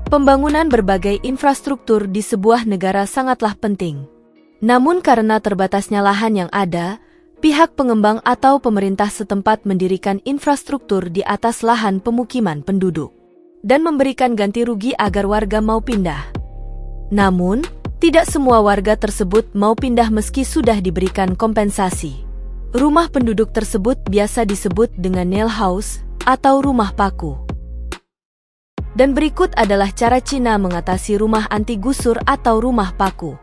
Pembangunan berbagai infrastruktur di sebuah negara sangatlah penting. Namun karena terbatasnya lahan yang ada, pihak pengembang atau pemerintah setempat mendirikan infrastruktur di atas lahan pemukiman penduduk dan memberikan ganti rugi agar warga mau pindah. Namun, tidak semua warga tersebut mau pindah meski sudah diberikan kompensasi. Rumah penduduk tersebut biasa disebut dengan nail house atau rumah paku. Dan berikut adalah cara Cina mengatasi rumah anti gusur atau rumah paku.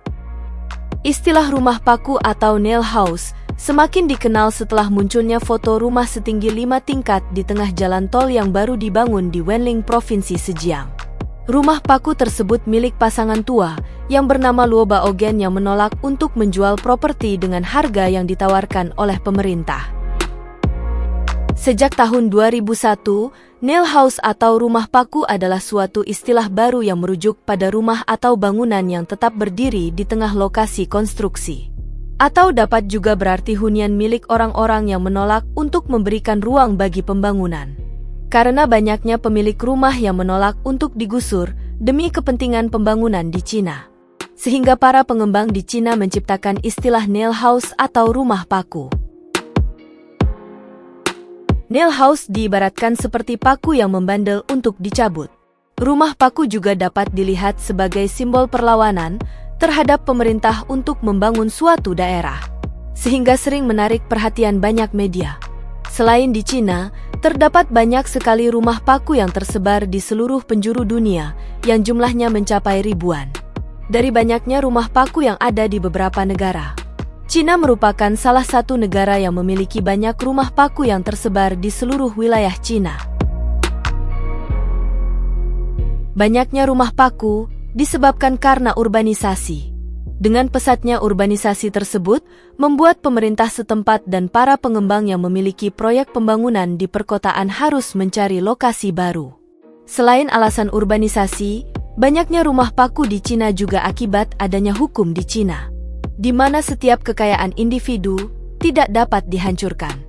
Istilah rumah paku atau nail house semakin dikenal setelah munculnya foto rumah setinggi 5 tingkat di tengah jalan tol yang baru dibangun di Wenling, Provinsi Zhejiang. Rumah paku tersebut milik pasangan tua yang bernama Luo Baogen yang menolak untuk menjual properti dengan harga yang ditawarkan oleh pemerintah. Sejak tahun 2001, nail house atau rumah paku adalah suatu istilah baru yang merujuk pada rumah atau bangunan yang tetap berdiri di tengah lokasi konstruksi. Atau dapat juga berarti hunian milik orang-orang yang menolak untuk memberikan ruang bagi pembangunan. Karena banyaknya pemilik rumah yang menolak untuk digusur demi kepentingan pembangunan di Cina. Sehingga para pengembang di Cina menciptakan istilah nail house atau rumah paku. Nail house diibaratkan seperti paku yang membandel untuk dicabut. Rumah paku juga dapat dilihat sebagai simbol perlawanan terhadap pemerintah untuk membangun suatu daerah, sehingga sering menarik perhatian banyak media. Selain di Cina, terdapat banyak sekali rumah paku yang tersebar di seluruh penjuru dunia yang jumlahnya mencapai ribuan. Dari banyaknya rumah paku yang ada di beberapa negara, Cina merupakan salah satu negara yang memiliki banyak rumah paku yang tersebar di seluruh wilayah Cina. Banyaknya rumah paku disebabkan karena urbanisasi. Dengan pesatnya urbanisasi tersebut, membuat pemerintah setempat dan para pengembang yang memiliki proyek pembangunan di perkotaan harus mencari lokasi baru. Selain alasan urbanisasi, banyaknya rumah paku di Cina juga akibat adanya hukum di Cina, di mana setiap kekayaan individu tidak dapat dihancurkan,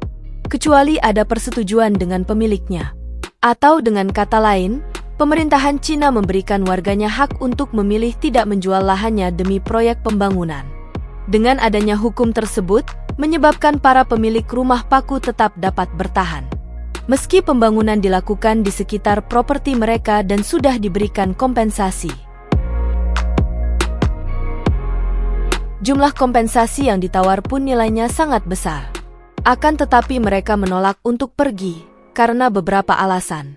kecuali ada persetujuan dengan pemiliknya. Atau dengan kata lain, pemerintahan Cina memberikan warganya hak untuk memilih tidak menjual lahannya demi proyek pembangunan. Dengan adanya hukum tersebut, menyebabkan para pemilik rumah paku tetap dapat bertahan. Meski pembangunan dilakukan di sekitar properti mereka dan sudah diberikan kompensasi. Jumlah kompensasi yang ditawar pun nilainya sangat besar. Akan tetapi mereka menolak untuk pergi, karena beberapa alasan.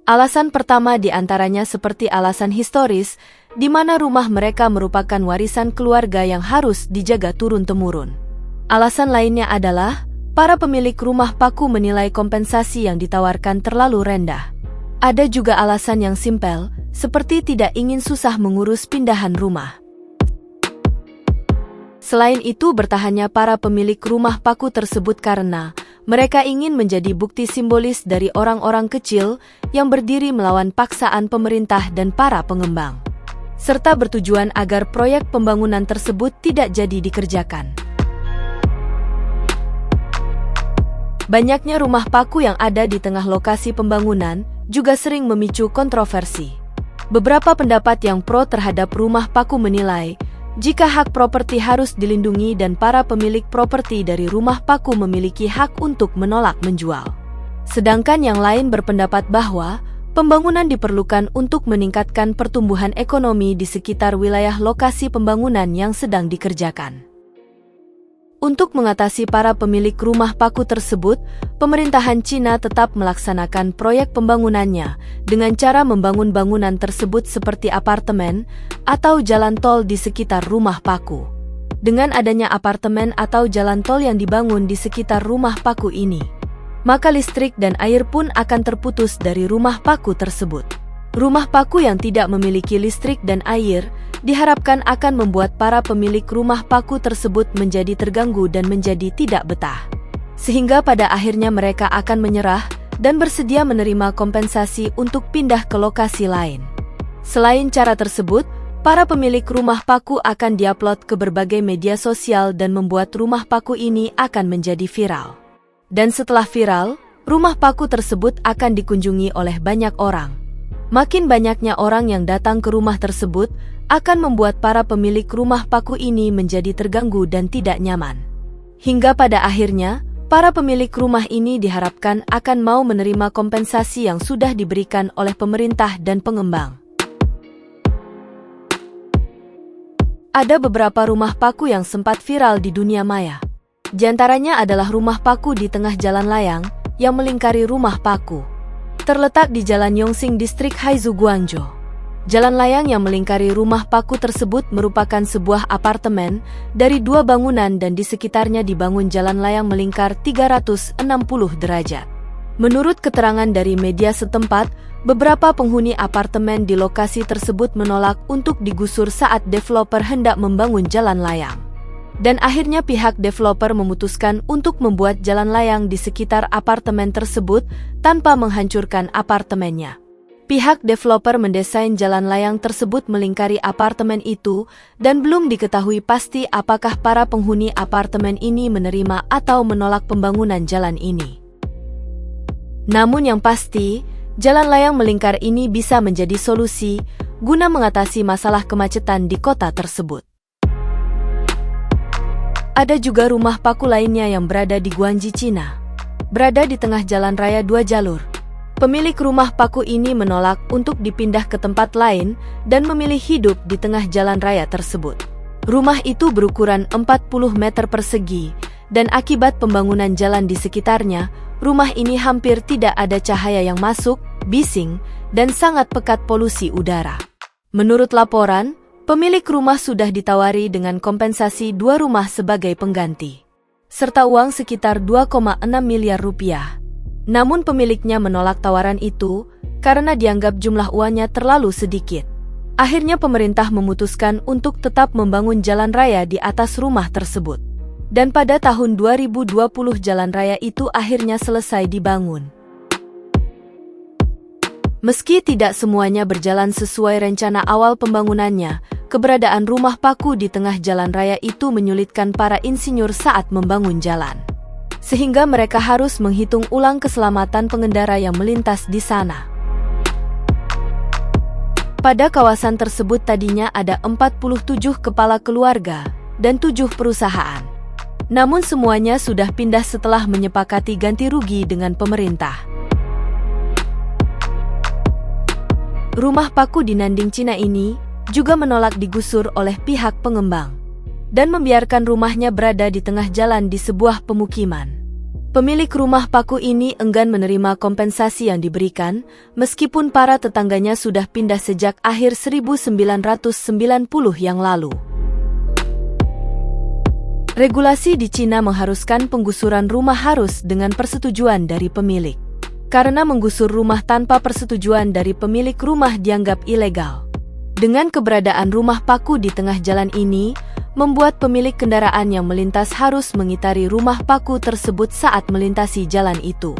Alasan pertama diantaranya seperti alasan historis, di mana rumah mereka merupakan warisan keluarga yang harus dijaga turun-temurun. Alasan lainnya adalah, para pemilik rumah paku menilai kompensasi yang ditawarkan terlalu rendah. Ada juga alasan yang simpel, seperti tidak ingin susah mengurus pindahan rumah. Selain itu, bertahannya para pemilik rumah paku tersebut karena mereka ingin menjadi bukti simbolis dari orang-orang kecil yang berdiri melawan paksaan pemerintah dan para pengembang, serta bertujuan agar proyek pembangunan tersebut tidak jadi dikerjakan. Banyaknya rumah paku yang ada di tengah lokasi pembangunan juga sering memicu kontroversi. Beberapa pendapat yang pro terhadap rumah paku menilai, jika hak properti harus dilindungi dan para pemilik properti dari rumah paku memiliki hak untuk menolak menjual. Sedangkan yang lain berpendapat bahwa pembangunan diperlukan untuk meningkatkan pertumbuhan ekonomi di sekitar wilayah lokasi pembangunan yang sedang dikerjakan. Untuk mengatasi para pemilik rumah paku tersebut, pemerintahan Cina tetap melaksanakan proyek pembangunannya dengan cara membangun bangunan tersebut seperti apartemen atau jalan tol di sekitar rumah paku. Dengan adanya apartemen atau jalan tol yang dibangun di sekitar rumah paku ini, maka listrik dan air pun akan terputus dari rumah paku tersebut. Rumah paku yang tidak memiliki listrik dan air diharapkan akan membuat para pemilik rumah paku tersebut menjadi terganggu dan menjadi tidak betah. Sehingga pada akhirnya mereka akan menyerah dan bersedia menerima kompensasi untuk pindah ke lokasi lain. Selain cara tersebut, para pemilik rumah paku akan diupload ke berbagai media sosial dan membuat rumah paku ini akan menjadi viral. Dan setelah viral, rumah paku tersebut akan dikunjungi oleh banyak orang. Makin banyaknya orang yang datang ke rumah tersebut akan membuat para pemilik rumah paku ini menjadi terganggu dan tidak nyaman. Hingga pada akhirnya, para pemilik rumah ini diharapkan akan mau menerima kompensasi yang sudah diberikan oleh pemerintah dan pengembang. Ada beberapa rumah paku yang sempat viral di dunia maya. Di antaranya adalah rumah paku di tengah jalan layang yang melingkari rumah paku. Terletak di Jalan Yongxing, Distrik Haizu, Guangzhou. Jalan layang yang melingkari rumah paku tersebut merupakan sebuah apartemen dari 2 bangunan dan di sekitarnya dibangun jalan layang melingkar 360 derajat. Menurut keterangan dari media setempat, beberapa penghuni apartemen di lokasi tersebut menolak untuk digusur saat developer hendak membangun jalan layang. Dan akhirnya pihak developer memutuskan untuk membuat jalan layang di sekitar apartemen tersebut tanpa menghancurkan apartemennya. Pihak developer mendesain jalan layang tersebut melingkari apartemen itu dan belum diketahui pasti apakah para penghuni apartemen ini menerima atau menolak pembangunan jalan ini. Namun yang pasti, jalan layang melingkar ini bisa menjadi solusi guna mengatasi masalah kemacetan di kota tersebut. Ada juga rumah paku lainnya yang berada di Guangzhou, Cina. Berada di tengah jalan raya 2 jalur. Pemilik rumah paku ini menolak untuk dipindah ke tempat lain dan memilih hidup di tengah jalan raya tersebut. Rumah itu berukuran 40 meter persegi, dan akibat pembangunan jalan di sekitarnya, rumah ini hampir tidak ada cahaya yang masuk, bising, dan sangat pekat polusi udara. Menurut laporan, pemilik rumah sudah ditawari dengan kompensasi 2 rumah sebagai pengganti, serta uang sekitar 2,6 miliar rupiah. Namun pemiliknya menolak tawaran itu karena dianggap jumlah uangnya terlalu sedikit. Akhirnya pemerintah memutuskan untuk tetap membangun jalan raya di atas rumah tersebut. Dan pada tahun 2020 jalan raya itu akhirnya selesai dibangun. Meski tidak semuanya berjalan sesuai rencana awal pembangunannya, keberadaan rumah paku di tengah jalan raya itu menyulitkan para insinyur saat membangun jalan. Sehingga mereka harus menghitung ulang keselamatan pengendara yang melintas di sana. Pada kawasan tersebut tadinya ada 47 kepala keluarga dan 7 perusahaan. Namun semuanya sudah pindah setelah menyepakati ganti rugi dengan pemerintah. Rumah paku di Nanding, Cina ini juga menolak digusur oleh pihak pengembang dan membiarkan rumahnya berada di tengah jalan di sebuah pemukiman. Pemilik rumah paku ini enggan menerima kompensasi yang diberikan, meskipun para tetangganya sudah pindah sejak akhir 1990 yang lalu. Regulasi di Cina mengharuskan penggusuran rumah harus dengan persetujuan dari pemilik. Karena menggusur rumah tanpa persetujuan dari pemilik rumah dianggap ilegal. Dengan keberadaan rumah paku di tengah jalan ini, membuat pemilik kendaraan yang melintas harus mengitari rumah paku tersebut saat melintasi jalan itu.